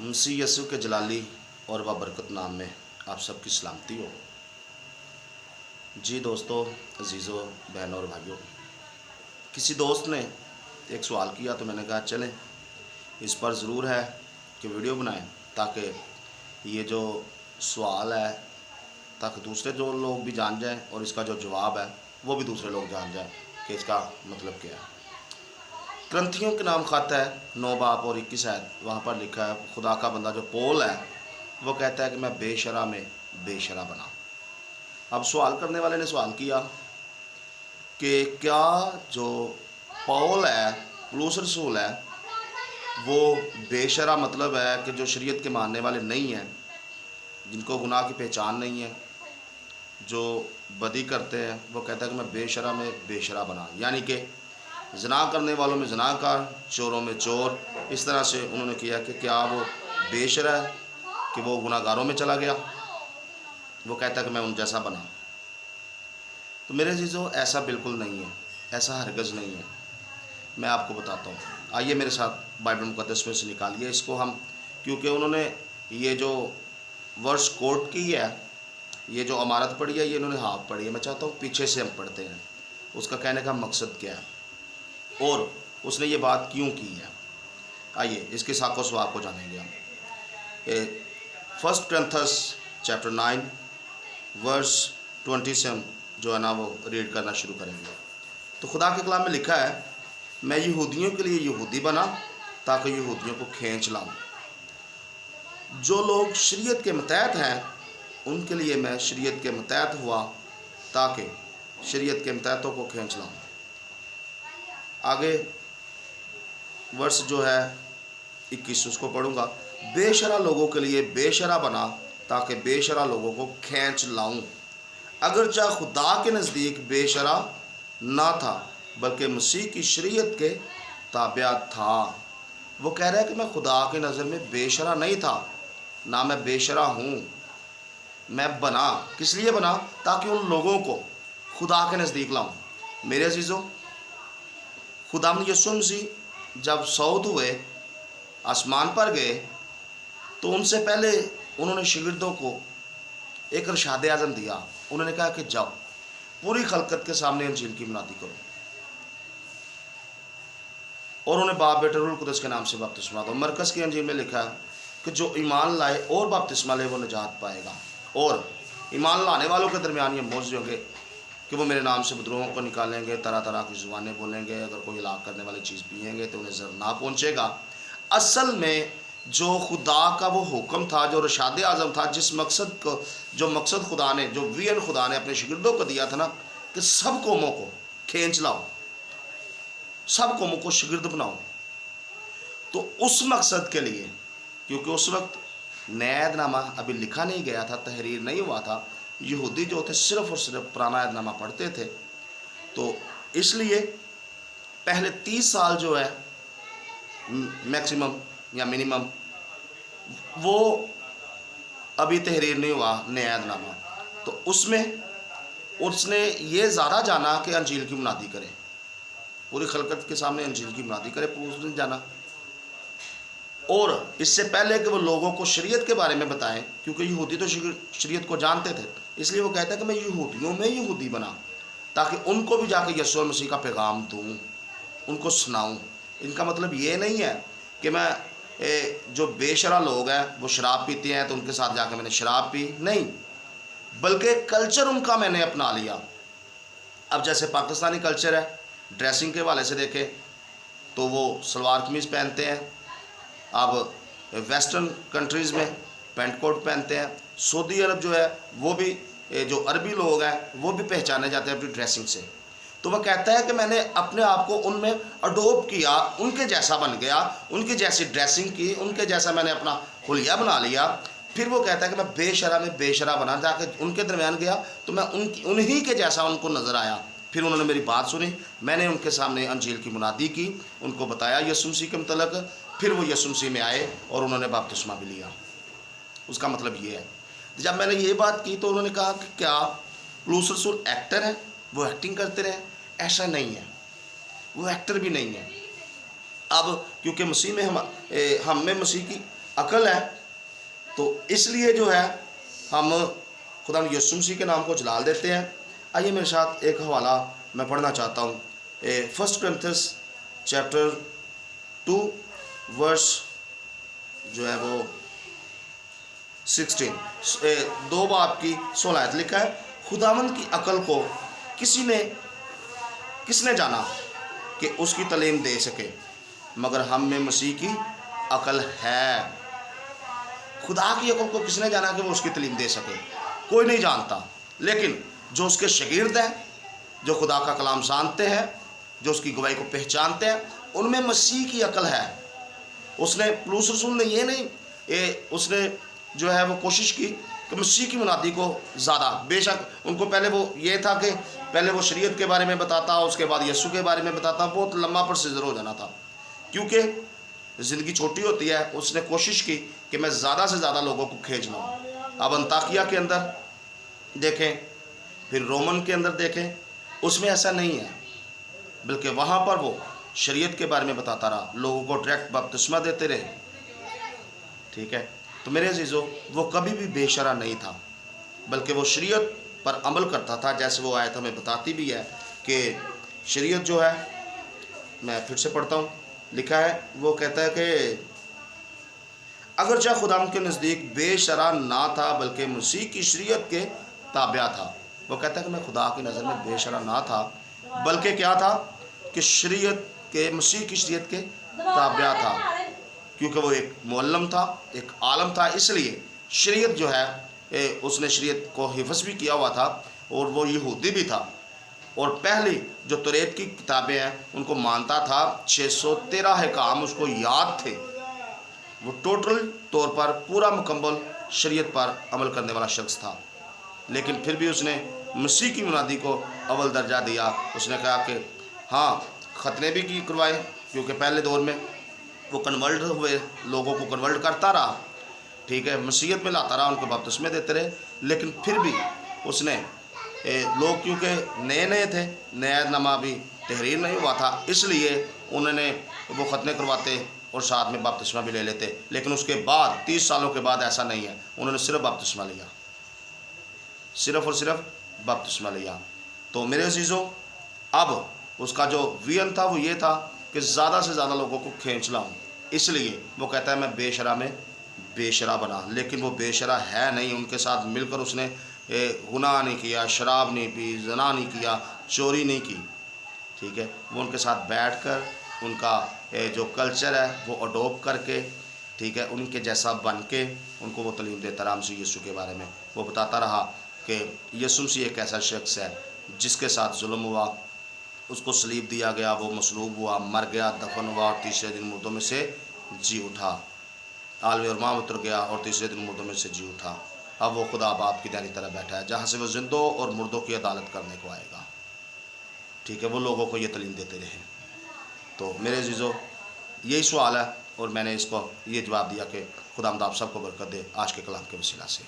मसीह यसु के जलाली और बाबरकत नाम में आप सबकी सलामती हो। जी दोस्तों, अजीज़ों, बहनों और भाइयों, किसी दोस्त ने एक सवाल किया तो मैंने कहा चलें इस पर ज़रूर है कि वीडियो बनाएं ताकि ये जो सवाल है ताकि दूसरे जो लोग भी जान जाएं और इसका जो जवाब है वो भी दूसरे लोग जान जाएं कि इसका मतलब क्या है। ग्रंथियों के नाम खाता है 9 बाब और 21 आयत, वहाँ पर लिखा है खुदा का बंदा जो पौल है वो कहता है कि मैं बेशरा में बेशरा बना। अब सवाल करने वाले ने सवाल किया कि क्या जो पौल है, पौलुस रसूल है, वो बेशरा मतलब है कि जो शरीयत के मानने वाले नहीं हैं, जिनको गुनाह की पहचान नहीं है, जो बदी करते हैं, वो कहता है कि मैं बेशरा में बेशरा बना, यानी कि ज़ना करने वालों में ज़नाकार, चोरों में चोर। इस तरह से उन्होंने किया कि क्या वो बेशरा है कि वो गुनाहगारों में चला गया। वो कहता है कि मैं उन जैसा बना। तो मेरे अज़ीज़ों, ऐसा बिल्कुल नहीं है, ऐसा हरगिज़ नहीं है। मैं आपको बताता हूँ, आइए मेरे साथ बाइबल मुक़द्दस में से निकालिए इसको हम, क्योंकि उन्होंने ये जो वर्ष कोट की है, ये जो अमारत पढ़ी है, ये इन्होंने हाफ पढ़ी है। मैं चाहता हूँ पीछे से हम पढ़ते हैं उसका कहने का मकसद क्या है और उसने ये बात क्यों की है। आइए इसके साको स्वाब को जानेंगे हम। 1 Corinthians chapter 9 verse 20 से हम जो है ना वो रीड करना शुरू करेंगे। तो खुदा के कलाम में लिखा है, मैं यहूदियों के लिए यहूदी बना ताकि यहूदियों को खींच लाऊं। जो लोग शरीयत के मतहत हैं उनके लिए मैं शरीयत के मतहत हुआ ताकि शरीयत के मतहतों को खींच लाऊं। आगे वर्ष जो है 21 उसको पढ़ूंगा। बेशरा लोगों के लिए बेशरा बना ताकि बेशरा लोगों को खींच लाऊं। अगरचा खुदा के नज़दीक बेशरा ना था बल्कि मसीह की शरीयत के ताबिया था। वो कह रहा है कि मैं खुदा की नज़र में बेशरा नहीं था, ना मैं बेशरा हूँ। मैं बना किस लिए बना? ताकि उन लोगों को खुदा के नज़दीक लाऊं। मेरे अजीज़ों, खुदावंद यीशु मसीह जब सऊद हुए, आसमान पर गए, तो उनसे पहले उन्होंने शागिर्दों को एक इरशाद आज़म दिया। उन्होंने कहा कि जाओ पूरी खलकत के सामने इंजील की मुनादी करो और उन्हें बाप, बेटे, रूह कुदस के नाम से बपतिस्मा दो। मरकस की इंजील में लिखा है कि जो ईमान लाए और बपतिस्मा ले वो निजात पाएगा। और ईमान लाने वालों के दरमियान ये मौजूद होंगे कि वो मेरे नाम से विद्रोहों को निकालेंगे, तरह तरह की ज़ुबानें बोलेंगे, अगर कोई हलाक करने वाली चीज़ पिएंगे तो उन्हें ज़र ना पहुँचेगा। असल में जो खुदा का वो हुक्म था, जो इरशाद आज़म था, जिस मकसद को, जो मकसद खुदा ने, जो विजन खुदा ने अपने शागिर्दों को दिया था ना कि सब कौमों को खींच लाओ, सब कौमों को शागिर्द बनाओ, तो उस मकसद के लिए, क्योंकि उस वक्त नया ऐहदनामा अभी लिखा नहीं गया था, तहरीर नहीं हुआ था, यहूदी जो थे सिर्फ़ और सिर्फ पुराना ऐहदनामा पढ़ते थे, तो इसलिए पहले 30 साल जो है मैक्सिमम या मिनिमम वो अभी तहरीर नहीं हुआ नया ऐहदनामा। तो उसमें उसने ये ज़्यादा जाना कि अंजील की मुनादी करे, पूरी खलकत के सामने अंजील की मुनादी करे, उसने जाना। और इससे पहले कि वो लोगों को शरीयत के बारे में बताएं, क्योंकि यहूदी तो शरीयत को जानते थे, इसलिए वो कहता है कि मैं यहूदियों में यहूदी बना ताकि उनको भी जाके यीशु मसीह का पैगाम दूँ, उनको सुनाऊँ। इनका मतलब ये नहीं है कि मैं जो बेशरा लोग हैं वो शराब पीते हैं तो उनके साथ जाकर मैंने शराब पी, नहीं, बल्कि कल्चर उनका मैंने अपना लिया। अब जैसे पाकिस्तानी कल्चर है, ड्रेसिंग के हवाले से देखें तो वो सलवार कमीज़ पहनते हैं। अब वेस्टर्न कंट्रीज़ में पेंट कोट पहनते हैं। सऊदी अरब जो है वो भी, जो अरबी लोग हैं वो भी पहचाने जाते हैं अपनी ड्रेसिंग से। तो वह कहता है कि मैंने अपने आप को उनमें अडोप्ट किया, उनके जैसा बन गया, उनकी जैसी ड्रेसिंग की, उनके जैसा मैंने अपना हुलिया बना लिया। फिर वो कहता है कि मैं बेशरा में बेशरा बना, जाके उनके दरमियान गया तो मैं उन्हीं के जैसा उनको नज़र आया। फिर उन्होंने मेरी बात सुनी, मैंने उनके सामने अंजील की मुनादी की, उनको बताया यीशु मसीह के मतलब। फिर वो यीशु मसीह में आए और उन्होंने बपतिस्मा भी लिया। उसका मतलब ये है। जब मैंने ये बात की तो उन्होंने कहा कि क्या पौलुस रसूल एक्टर है, वो एक्टिंग करते रहे? ऐसा नहीं है, वो एक्टर भी नहीं है। अब क्योंकि मसीह में हम में मसीह की عقل ہے، تو اس لیے جو ہے ہم خدا یسوع مسیح کے نام کو جلال دیتے ہیں۔ آئیے میرے ساتھ ایک حوالہ میں پڑھنا چاہتا ہوں، 1 کرنتھیس چیپٹر 2 ورس جو ہے وہ 16، 2 باب کی 16 آیت لکھا ہے، خداوند کی عقل کو کس نے جانا کہ اس کی تعلیم دے سکے، مگر ہم میں مسیح کی عقل ہے۔ خدا کی عقل کو کس نے جانا کہ وہ اس کی تعلیم دے سکے؟ کوئی نہیں جانتا، لیکن جو اس کے شاگرد ہیں، جو خدا کا کلام جانتے ہیں، جو اس کی گواہی کو پہچانتے ہیں، ان میں مسیح کی عقل ہے۔ اس نے پولس رسول نے یہ نہیں، اس نے جو ہے وہ کوشش کی کہ مسیح کی منادی کو زیادہ، بے شک ان کو پہلے وہ یہ تھا کہ پہلے وہ شریعت کے بارے میں بتاتا، اس کے بعد یسوع کے بارے میں بتاتا، بہت لمبا پروسیجر ہو جانا تھا، کیونکہ زندگی چھوٹی ہوتی ہے۔ اس نے کوشش کی کہ میں زیادہ سے زیادہ لوگوں کو کھینچ لوں۔ اب انطاکیہ کے اندر دیکھیں، پھر رومن کے اندر دیکھیں، اس میں ایسا نہیں ہے، بلکہ وہاں پر وہ شریعت کے بارے میں بتاتا رہا، لوگوں کو ڈائریکٹ بپتسمہ دیتے رہے۔ ٹھیک ہے، تو میرے عزیزو، وہ کبھی بھی بے شرع نہیں تھا، بلکہ وہ شریعت پر عمل کرتا تھا، جیسے وہ آیت ہمیں بتاتی بھی ہے کہ شریعت جو ہے، میں پھر سے پڑھتا ہوں، لکھا ہے، وہ کہتا ہے کہ اگرچہ خدا کے نزدیک بے شرع نہ تھا بلکہ مسیح کی شریعت کے تابع تھا۔ وہ کہتا ہے کہ میں خدا کی نظر میں بے شرع نہ تھا، بلکہ کیا تھا کہ شریعت کے، مسیح کی شریعت کے تابع تھا، کیونکہ وہ ایک معلم تھا، ایک عالم تھا، اس لیے شریعت جو ہے اس نے شریعت کو حفظ بھی کیا ہوا تھا، اور وہ یہودی بھی تھا، اور پہلی جو توریت کی کتابیں ہیں ان کو مانتا تھا، 613 احکام اس کو یاد تھے، وہ ٹوٹل طور پر پورا مکمل شریعت پر عمل کرنے والا شخص تھا۔ لیکن پھر بھی اس نے مسیح کی منادی کو اول درجہ دیا۔ اس نے کہا کہ ہاں، ختنے بھی کی کروائے، کیونکہ پہلے دور میں وہ کنورٹ ہوئے، لوگوں کو کنورٹ کرتا رہا، ٹھیک ہے، مسیحیت میں لاتا رہا، ان کو بپتسمے دیتے رہے، لیکن پھر بھی اس نے لوگ کیونکہ نئے تھے، نیا نامہ بھی تحریر نہیں ہوا تھا، اس لیے انہوں نے وہ ختنے کرواتے اور ساتھ میں بپتسمہ بھی لے لیتے، لیکن اس کے بعد 30 سالوں کے بعد ایسا نہیں ہے، انہوں نے صرف بپتسمہ لیا، صرف اور صرف بپتسمہ لیا۔ تو میرے عزیزوں، اب اس کا جو ویژن تھا وہ یہ تھا کہ زیادہ سے زیادہ لوگوں کو کھینچ لاؤں، اس لیے وہ کہتا ہے میں بے شرع میں بے شرع بنا، لیکن وہ بے شرع ہے نہیں۔ ان کے ساتھ مل کر اس نے گناہ نہیں کیا، شراب نہیں پی، زنا نہیں کیا، چوری نہیں کی، ٹھیک ہے، وہ ان کے ساتھ بیٹھ کر ان کا جو کلچر ہے وہ اڈوپٹ کر کے، ٹھیک ہے، ان کے جیسا بن کے ان کو وہ تعلیم دیتا رہا مسیح یسوع کے بارے میں۔ وہ بتاتا رہا کہ یسوع مسیح ایک ایسا شخص ہے جس کے ساتھ ظلم ہوا، اس کو صلیب دیا گیا، وہ مصلوب ہوا، مر گیا، دفن ہوا، اور تیسرے دن مردوں میں سے جی اٹھا، عالم ارواح اتر گیا اور تیسرے دن مردوں میں سے جی اٹھا۔ اب وہ خدا باپ کی دائیں طرف بیٹھا ہے، جہاں سے وہ زندوں اور مردوں کی عدالت کرنے کو آئے گا، ٹھیک ہے، وہ لوگوں کو یہ تعلیم دیتے رہے۔ تو میرے عزیزو، یہی سوال ہے، اور میں نے اس کو یہ جواب دیا کہ خدا آپ سب کو برکت دے آج کے کلام کے وسیلہ سے۔